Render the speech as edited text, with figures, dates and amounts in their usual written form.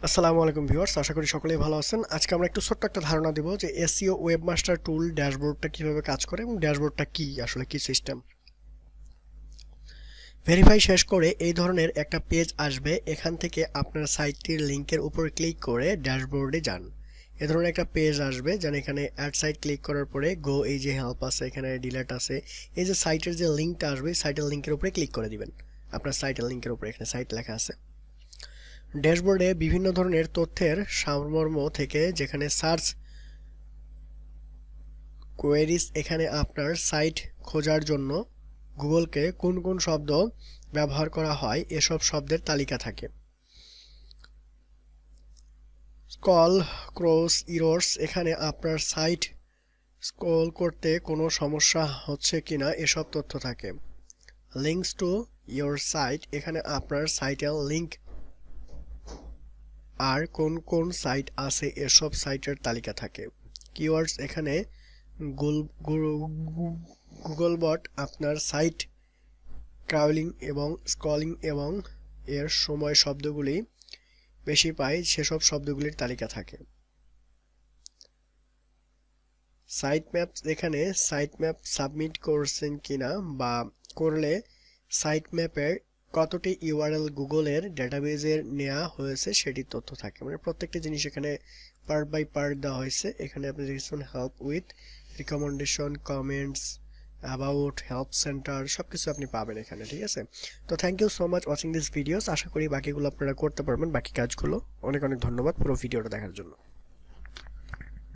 আসসালামু আলাইকুম ভিউয়ার্স, আশা করি সকলেই ভালো আছেন। আজকে আমরা একটু ছোট্ট একটা ধারণা দেব যে এসইও ওয়েবমাস্টার টুল ড্যাশবোর্ডটা কিভাবে কাজ করে এবং ড্যাশবোর্ডটা কি আসলে কি সিস্টেম। ভেরিফাই শেষ করে এই ধরনের একটা পেজ আসবে। এখান থেকে আপনার সাইটটির লিংকের উপর ক্লিক করে ড্যাশবোর্ডে যান। এ ধরনের একটা পেজ আসবে, যেন এখানে অ্যাড সাইট ক্লিক করার পরে গো, এই যে হেল্প আছে, এখানে ডিলেট আছে, এই যে সাইটের যে লিংকটা আসবে সাইটের লিংকের উপরে ক্লিক করে দিবেন। আপনার সাইটের লিংকের উপরে এখানে সাইট লেখা আছে। ড্যাশবোর্ডে বিভিন্ন ধরনের তথ্যের সারমর্ম থেকে, যেখানে সার্চ কোয়েরিজ, এখানে আপনার সাইট খোঁজার জন্য গুগলকে কোন কোন শব্দ ব্যবহার করা হয় এসব শব্দের তালিকা থাকে। স্ক্রল ক্রস ইরর্স, এখানে আপনার সাইট স্ক্রল করতে কোনো সমস্যা হচ্ছে কিনা এসব তথ্য থাকে। লিঙ্কস টু ইয়োর সাইট, এখানে আপনার সাইটের লিঙ্ক আর কোন কোন সাইট আছে এসব সাইটের তালিকা থাকে। কিওয়ার্ডস, এখানে গুগল বট আপনার সাইট ক্রাউলিং এবং স্ক্রলিং এবং এর সময় শব্দগুলি বেশি পায় সেসব শব্দগুলির তালিকা থাকে। সাইট ম্যাপস, এখানে সাইট ম্যাপ সাবমিট করছেন কিনা বা করলে সাইট ম্যাপের কতটি ইউআরএল গুগলের ডেটাবেজের নেওয়া হয়েছে সেটির তথ্য থাকে। মানে প্রত্যেকটি জিনিস এখানে পার্ট বাই পার্ট দেওয়া হয়েছে। এখানে আপনি দেখছেন help with, recommendation, comments, about, help centre, সবকিছু আপনি পাবেন এখানে, ঠিক আছে। তো thank you so much watching this videos. আশা করি বাকিগুলো আপনারা করতে পারবেন, বাকি কাজগুলো। অনেক অনেক ধন্যবাদ পুরো ভিডিওটা দেখার জন্য।